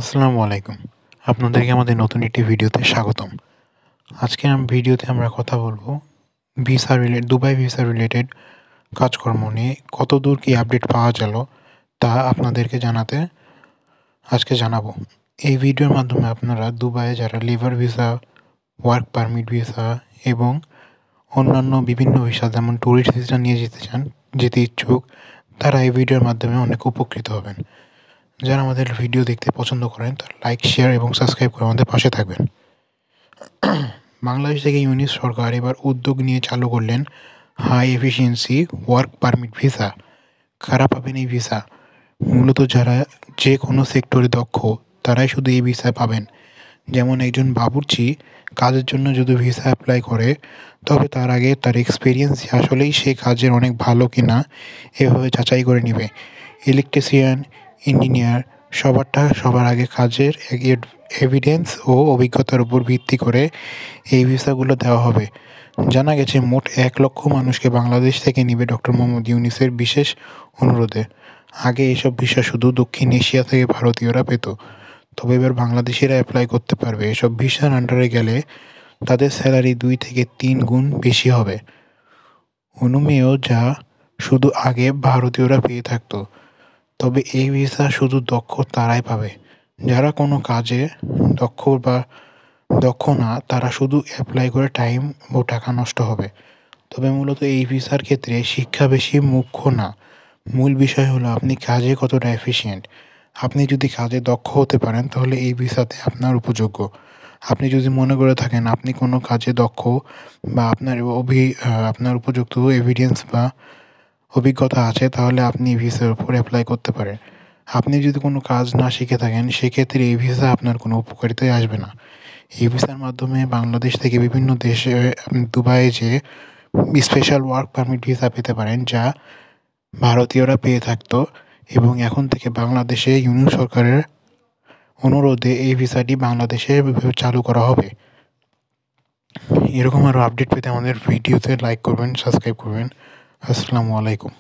আসসালামু আলাইকুম। আপনাদেরকে আমাদের নতুন একটি ভিডিওতে স্বাগতম। আজকে ভিডিওতে আমরা কথা বলবো দুবাই ভিসা রিলেটেড কাজকর্ম নিয়ে কতদূর কি আপডেট পাওয়া গেল তা আপনাদেরকে আজকে জানাবো। এই ভিডিওর মাধ্যমে আপনারা দুবাইয়ে যারা labour visa, work permit visa এবং অন্যান্য বিভিন্ন ভিসা যেমন ট্যুরিস্ট ভিসা নিয়ে যেতে ইচ্ছুক, তারা এই ভিডিওর মাধ্যমে অনেক উপকৃত হবেন। যারা আমাদের ভিডিও দেখতে পছন্দ করেন তারা লাইক, শেয়ার এবং সাবস্ক্রাইব করে আমাদের পাশে থাকবেন। বাংলাদেশ থেকে ইউনিট সরকার এবার উদ্যোগ নিয়ে চালু করলেন high efficiency work permit visa. কারা পাবেন এই ভিসা? মূলত যারা যে কোনো সেক্টরে দক্ষ তারাই শুধু এই ভিসা পাবেন। যেমন একজন বাবুর্চি কাজের জন্য যদি ভিসা অ্যাপ্লাই করে, তবে তার আগে তার এক্সপিরিয়েন্স আসলেই সে কাজের অনেক ভালো কিনা এভাবে যাচাই করে নেবে। ইলেকট্রিশিয়ান, ইঞ্জিনিয়ার সবার আগে কাজের এভিডেন্স ও অভিজ্ঞতার উপর ভিত্তি করে এই ভিসাগুলো দেওয়া হবে। জানা গেছে মোট 1 লক্ষ মানুষকে বাংলাদেশ থেকে নিবে ডক্টর মোহাম্মদ ইউনূসের বিশেষ অনুরোধে। আগে এসব ভিসা শুধু দক্ষিণ এশিয়া থেকে ভারতীয়রা পেত, তবে এবার বাংলাদেশিরা অ্যাপ্লাই করতে পারবে। এসব ভিসার আন্ডারে গেলে তাদের স্যালারি 2 থেকে 3 গুণ বেশি হবে। অনুমেয় যা শুধু আগে ভারতীয়রা পেয়ে থাকতো। তবে এই ভিসা শুধু দক্ষ তারাই পাবে। যারা কোনো কাজে দক্ষ না, তারা শুধু অ্যাপ্লাই করে টাইম ও টাকা নষ্ট হবে। তবে মূলত এই ভিসার ক্ষেত্রে শিক্ষা বেশি মুখ্য না। মূল বিষয় হলো আপনি কাজে কতটা এফিশিয়েন্ট। আপনি যদি কাজে দক্ষ হতে পারেন তাহলে এই ভিসাতে আপনার উপযোগ্য। আপনি যদি মনে করে থাকেন আপনি কোনো কাজে দক্ষ বা আপনার উপযুক্ত এভিডেন্স বা অভিজ্ঞতা আছে, তাহলে আপনি ভিসার উপর অ্যাপ্লাই করতে পারেন। আপনি যদি কোনো কাজ না শিখে থাকেন, সেক্ষেত্রে এই ভিসা আপনার কোনো উপকারিতায় আসবে না। এই ভিসার মাধ্যমে বাংলাদেশ থেকে বিভিন্ন দেশে দুবাইয়ে যেয়ে স্পেশাল ওয়ার্ক পারমিট ভিসা পেতে পারেন, যা ভারতীয়রা পেয়ে থাকতো, এবং এখন থেকে বাংলাদেশে ইউনিয়ন সরকারের অনুরোধে এই ভিসাটি বাংলাদেশে চালু করা হবে। এরকম আরও আপডেট পেতে আমাদের ভিডিওতে লাইক করবেন, সাবস্ক্রাইব করবেন। আসসালামু আলাইকুম।